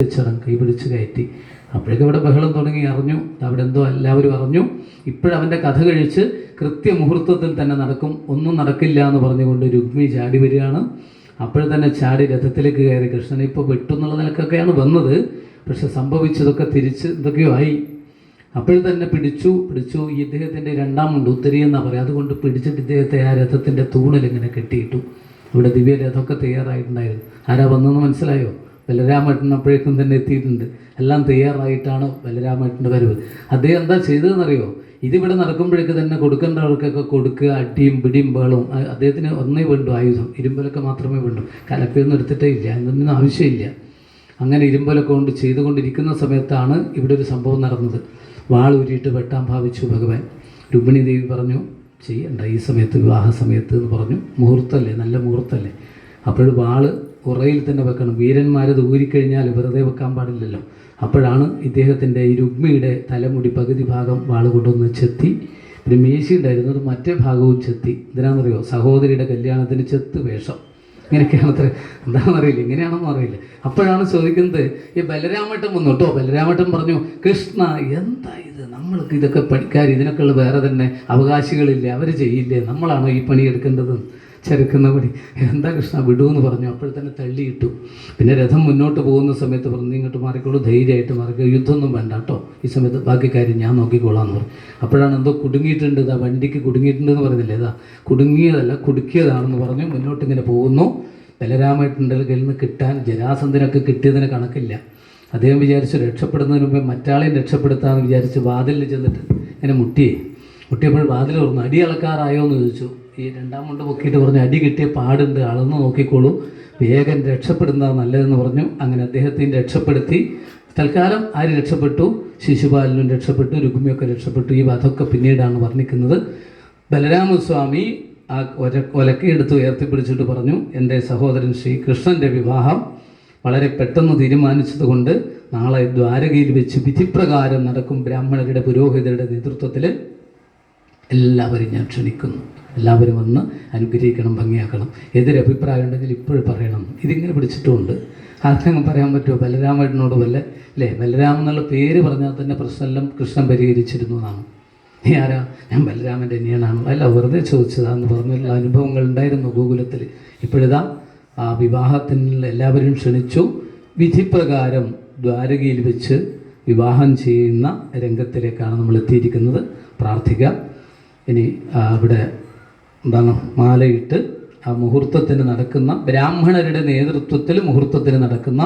ചടങ്ങ് കൈപിടിച്ച് കയറ്റി. അപ്പോഴേക്കും ഇവിടെ ബഹളം തുടങ്ങി. അറിഞ്ഞു അവിടെ എന്തോ എല്ലാവരും അറിഞ്ഞു. ഇപ്പോഴവൻ്റെ കഥ കഴിച്ച് കൃത്യമുഹൂർത്തത്തിൽ തന്നെ നടക്കും. ഒന്നും നടക്കില്ല എന്ന് പറഞ്ഞുകൊണ്ട് രുക്മി ചാടി വരികയാണ്. അപ്പോൾ തന്നെ ചാടി രഥത്തിലേക്ക് കയറി. കൃഷ്ണനെ ഇപ്പോൾ വെട്ടുന്നുള്ള നിലക്കൊക്കെയാണ് വന്നത്. പക്ഷെ സംഭവിച്ചതൊക്കെ തിരിച്ച് എന്തൊക്കെയോ ആയി. അപ്പോൾ തന്നെ പിടിച്ചു ഈ ഇദ്ദേഹത്തിൻ്റെ രണ്ടാം മുണ്ട് ഉത്തരി എന്നാണ് പറയുക. അതുകൊണ്ട് പിടിച്ചിട്ട് ഇദ്ദേഹത്തെ ആ രഥത്തിൻ്റെ തൂണിൽ ഇങ്ങനെ കെട്ടിയിട്ടു. ഇവിടെ ദിവ്യരഥമൊക്കെ തയ്യാറായിട്ടുണ്ടായിരുന്നു. ആരാ വന്നതെന്ന് മനസ്സിലായോ? ബലരാമേട്ടൻ അപ്പോഴേക്കും തന്നെ എത്തിയിട്ടുണ്ട്. എല്ലാം തയ്യാറായിട്ടാണ് ബലരാമേട്ടൻ്റെ വരവ്. അദ്ദേഹം എന്താ ചെയ്തതെന്നറിയോ? ഇതിവിടെ നടക്കുമ്പോഴേക്ക് തന്നെ കൊടുക്കേണ്ടവർക്കൊക്കെ കൊടുക്കുക, അടിയും പിടിയും ബഹളവും. അദ്ദേഹത്തിന് ഒന്നേ വേണ്ടു ആയുധം, ഇരുമ്പലൊക്കെ മാത്രമേ വേണ്ടു. കലപ്പയൊന്നും എടുത്തിട്ടേ ഇല്ല, അതിനൊന്നും ആവശ്യമില്ല. അങ്ങനെ ഇരുമ്പലൊക്കെ കൊണ്ട് ചെയ്തുകൊണ്ടിരിക്കുന്ന സമയത്താണ് ഇവിടെ ഒരു സംഭവം നടന്നത്. വാൾ ഊരിയിട്ട് വെട്ടാൻ ഭാവിച്ചു ഭഗവാൻ. രുക്മിണി ദേവി പറഞ്ഞു ചെയ്യണ്ട ഈ സമയത്ത്, വിവാഹ സമയത്ത് എന്ന് പറഞ്ഞു. മുഹൂർത്തമല്ലേ, നല്ല മുഹൂർത്തമല്ലേ. അപ്പോൾ വാള് ഉറയിൽ തന്നെ വെക്കണം. വീരന്മാരത് ഊരിക്കഴിഞ്ഞാൽ വെറുതെ വെക്കാൻ പാടില്ലല്ലോ. അപ്പോഴാണ് ഇദ്ദേഹത്തിൻ്റെ ഈ രുക്മിയുടെ തലമുടി പകുതി ഭാഗം വാള് കൊണ്ടൊന്ന് ചെത്തി. പിന്നെ മീശി ഉണ്ടായിരുന്നത് മറ്റേ ഭാഗവും ചെത്തി. എന്തിനാണെന്നറിയോ? സഹോദരിയുടെ കല്യാണത്തിന് ചെത്ത് വേഷം. ഇങ്ങനെയൊക്കെയാണ് അത്ര, എന്താണെന്നറിയില്ല, ഇങ്ങനെയാണെന്നും അറിയില്ല. അപ്പോഴാണ് ചോദിക്കുന്നത്, ഈ ബലരാമേട്ടൻ വന്നു കേട്ടോ. ബലരാമേട്ടൻ പറഞ്ഞു, കൃഷ്ണ എന്താ ഇത്, നമ്മൾക്ക് ഇതൊക്കെ പഠിക്കാർ, ഇതിനൊക്കെയുള്ള വേറെ തന്നെ അവകാശികളില്ല, അവർ ചെയ്യില്ലേ, നമ്മളാണോ ഈ പണി എടുക്കേണ്ടത്? ചെറുക്കുന്ന പണി എന്താ കൃഷ്ണ വിടുമെന്ന് പറഞ്ഞു. അപ്പോൾ തന്നെ തള്ളിയിട്ടു. പിന്നെ രഥം മുന്നോട്ട് പോകുന്ന സമയത്ത് പറഞ്ഞു, ഇങ്ങോട്ട് മാറിക്കോളൂ, ധൈര്യമായിട്ട് മാറിക്കോ, യുദ്ധമൊന്നും വേണ്ട കേട്ടോ, ഈ സമയത്ത് ബാക്കി കാര്യം ഞാൻ നോക്കിക്കോളാന്ന് പറഞ്ഞു. അപ്പോഴാണ് എന്തോ കുടുങ്ങിയിട്ടുണ്ട്, ഇതാ വണ്ടിക്ക് കുടുങ്ങിയിട്ടുണ്ടെന്ന് പറഞ്ഞില്ലേ, ഇതാ കുടുങ്ങിയതല്ല കുടുക്കിയതാണെന്ന് പറഞ്ഞു. മുന്നോട്ടിങ്ങനെ പോകുന്നു. ബലരാമേട്ടൻ്റെ കയ്യിൽ നിന്ന് കിട്ടാൻ ജരാസന്ധനൊക്കെ കിട്ടിയതിന് കണക്കില്ല. അദ്ദേഹം വിചാരിച്ചു രക്ഷപ്പെടുന്നതിന് മുമ്പേ മറ്റാളെയും രക്ഷപ്പെടുത്താമെന്ന് വിചാരിച്ച് വാതിലിൽ ചെന്നിട്ട് ഇങ്ങനെ മുട്ടിയപ്പോൾ വാതിൽ തുറന്നു. അടി അളക്കാറായോ എന്ന് ചോദിച്ചു. ഈ രണ്ടാം മുണ്ട് പൊക്കിയിട്ട് പറഞ്ഞു, അടി കിട്ടിയ പാടുണ്ട്, അളന്ന് നോക്കിക്കോളൂ, വേഗം രക്ഷപ്പെടുന്നതാണ് നല്ലതെന്ന് പറഞ്ഞു. അങ്ങനെ അദ്ദേഹത്തിന് രക്ഷപ്പെടുത്തി. തൽക്കാലം ആര് രക്ഷപ്പെട്ടു? ശിശുപാലനും രക്ഷപ്പെട്ടു, രുക്മിയൊക്കെ രക്ഷപ്പെട്ടു. ഈ വധമൊക്കെ പിന്നീടാണ് വർണ്ണിക്കുന്നത്. ബലരാമസ്വാമി ആ ഒലക്കയെടുത്ത് ഉയർത്തിപ്പിടിച്ചിട്ട് പറഞ്ഞു, എൻ്റെ സഹോദരൻ ശ്രീകൃഷ്ണൻ്റെ വിവാഹം വളരെ പെട്ടെന്ന് തീരുമാനിച്ചതുകൊണ്ട് നാളെ ദ്വാരകയിൽ വെച്ച് വിധിപ്രകാരം നടക്കും. ബ്രാഹ്മണരുടെ പുരോഹിതരുടെ നേതൃത്വത്തിൽ എല്ലാവരും ഞാൻ ക്ഷണിക്കുന്നു. എല്ലാവരും വന്ന് അനുഗ്രഹിക്കണം, ഭംഗിയാക്കണം. എതിരഭിപ്രായം ഉണ്ടെങ്കിൽ ഇപ്പോഴും പറയണം. ഇതിങ്ങനെ പിടിച്ചിട്ടുമുണ്ട്. ആർക്കെങ്കിലും പറയാൻ പറ്റുമോ? ബലരാമേട്ടനോട് അല്ലേ? ബലരാമൻ എന്നുള്ള പേര് പറഞ്ഞാൽ തന്നെ പ്രശ്നമെല്ലാം കൃഷ്ണൻ പരിഹരിച്ചിരുന്നു എന്നാണ്. നീ ആരാ? ഞാൻ ബലരാമൻ്റെ അനിയനാണ്. അല്ല, വെറുതെ ചോദിച്ചതാന്ന് പറഞ്ഞുള്ള അനുഭവങ്ങൾ ഉണ്ടായിരുന്നു ഗോകുലത്തിൽ. ഇപ്പോഴിതാ ആ വിവാഹത്തിന് എല്ലാവരും ക്ഷണിച്ചു. വിധിപ്രകാരം ദ്വാരകയിൽ വെച്ച് വിവാഹം ചെയ്യുന്ന രംഗത്തിലേക്കാണ് നമ്മൾ എത്തിയിരിക്കുന്നത്. പ്രാർത്ഥിക്കാം. ഇനി ഇവിടെ എന്താണ്, മാലയിട്ട് ആ മുഹൂർത്തത്തിന് നടക്കുന്ന, ബ്രാഹ്മണരുടെ നേതൃത്വത്തിൽ മുഹൂർത്തത്തിന് നടക്കുന്ന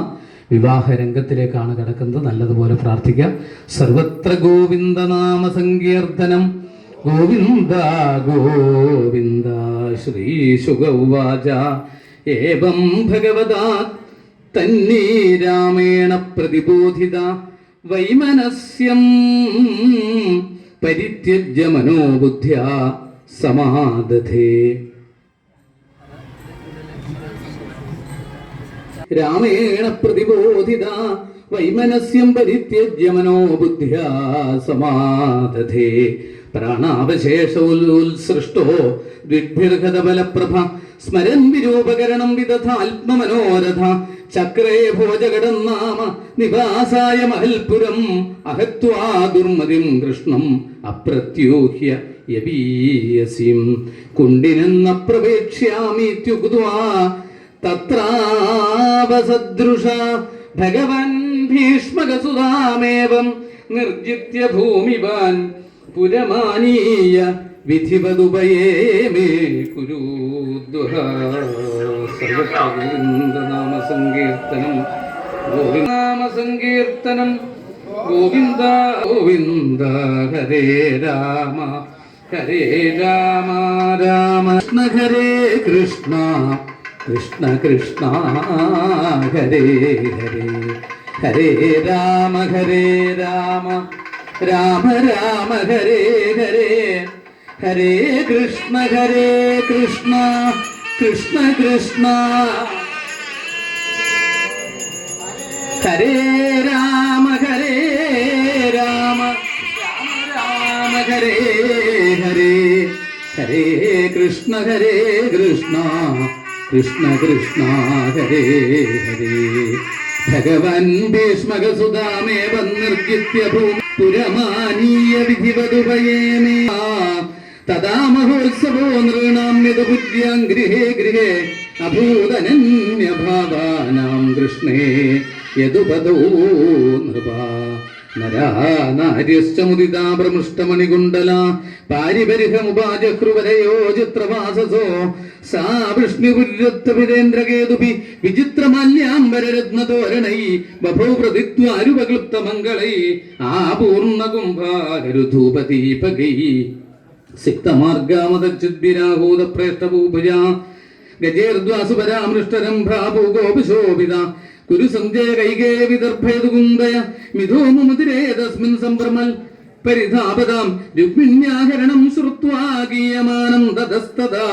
വിവാഹ രംഗത്തിലേക്കാണ് കിടക്കുന്നത്. നല്ലതുപോലെ പ്രാർത്ഥിക്കാം. സർവത്ര ഗോവിന്ദനാമ സങ്കീർത്തനം, ഗോവിന്ദ ഗോവിന്ദ. ശ്രീശുക ഉവാച ഏവം ഭഗവതാ തന്നീ രാമേണ പ്രതിബോധിത വൈമനസ്യം പരിത്യജ്യ മനോബുദ്ധ്യാ സമാദധേ. രാമേണ പ്രതിബോധിത വൈമനസ്യം പരിത്യജ്യ മനോബുദ്ധ്യാ സമാദധേ. പ്രാണാവശേഷോത്സൃഷ്ടോ ദ്വിഗ്ഭിർഗതബലപ്രഭ സ്മരൻ വിരൂപകരണം വിദധാത്മമനോരഥ. ചക്രേ ഭോജഗടം നാമ നിവാസായ മഹൽപുരം അഹത്വാ ദുർമതിം കൃഷ്ണം അപ്രത്യൂഹ്യ യവീയസിം. കുണ്ടിനെന്ന പ്രവേക്ഷ്യാമീത്യുക്ത്വാ തത്രാവസദൃശ ഭഗവൻ ഭീഷ്മകസുതാമേവം നിർജിത്യ ഭൂമിവാൻ പുരമാനീയ വിധിവതുപയേമേ കുരുദ്വഹ. സർവഗോവിന്ദനാമ സങ്കീർത്തനം, ഗോവിന്ദനാമ സങ്കീർത്തനം, ഗോവിന്ദ ഗോവിന്ദ. ഹരേ രാമ ഹരേ രാമ രാമ ഹരേ കൃഷ്ണ കൃഷ്ണ കൃഷ്ണ ഹരേ ഹരേ. ഹരേ രാമ രാമ രാമ ഹരേ ഹരേ. ഹരേ കൃഷ്ണ കൃഷ്ണ കൃഷ്ണ. ഹരേ രാമ രാമ രാമ ഹരേ ഹരേ. ഹരേ കൃഷ്ണ കൃഷ്ണ കൃഷ്ണ ഹരേ ഹരേ. ഭഗവാൻ ഭീഷ്മകസുതാമേവ നിർജിത്യ പുരമാനീയ വിധിവതുപയേമേ തദാ മഹോത്സവോ നൃണാം യദുപുജ്യാം ഗൃഹേ ഗൃഹേ അഭൂതനന്യഭാവാനാം കൃഷ്ണേ യദുപദോ നൃപാ നരാ നാര്യശ്ച മുദിതാ പ്രമൃഷ്ടമണികുണ്ടല പാരിപരിഹമുപാചക്രുവരയോ ചിത്രവാസസോ സാ വൃഷ്ണിപുരത്വവിരേന്ദ്രകേതുപി വിചിത്രമാല്യാംബരരത്നതോരണൈ ബഭൂ പ്രതിത്വാരുപക്ലുപ്തമംഗളൈ ആപൂർണകുംഭാകരുധൂപദീപകൈ സിക്തമാർഗാമതച്യുദ്ഭിരാഹൂതപ്രേഷ്ഠഭൂഭുജ ഗജേർദ്വാസുപരാമൃഷ്ടരംഭ്രാഭൂഗോപിശോഭിത കുരു സഞ്ജയ കൈകേ വിദർഭേതുകുന്ദയ മിഥോമുമുതിരേ തസ്മിൻ സംഭ്രമൽ പരിധാപതാം രുക്മിണ്യാഹരണം ശ്രുത്വാ ഗീയമാനം തതസ്തദാ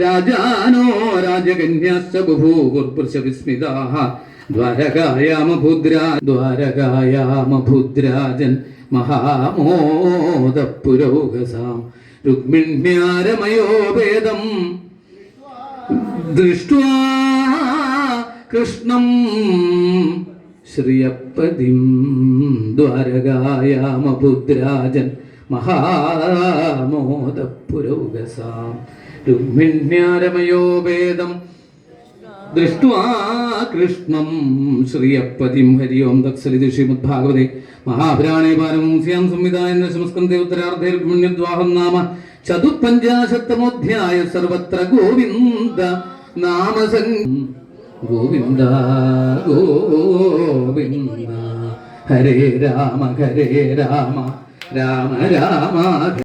രാജാനോ രാജകന്യാശ്ച ബഭൂവുർപുരുഷവിസ്മിതാഃ ദ്വാരകായാമഭുദ്രാജൻ മഹാമോദപുരോഗസാം രുക്മിണ്യാരമയോ വേദം ദൃഷ്ട്വാ കൃഷ്ണം ശ്രിയപ്പതിം ദ്വാരകായാമഭുദ്രാജൻ മഹാമോദപുരോഗസാം രുക്മിണ്യാരമയോ വേദം ദൃഷ്ട്വാ കൃഷ്ണം ശ്രിയപ്പതിം. ഹരി ഓം തത്സലിത്. ശ്രീമദ്ഭാഗവതേ മഹാപുരാണേ പാരമംസ്യാം സംവിധായ സംസ്കന്ധേ ഉത്തരാർദ്ധേ രുക്മിണ്യദ്വാഹം നാമ ചതുഃപഞ്ചാശത്തമോധ്യായ. സർവത്ര ഗോവിന്ദ നാമസൻ ഗോവിന്ദ ഗോവിന്ദ. ഹരേ രാമ രാമ രാമ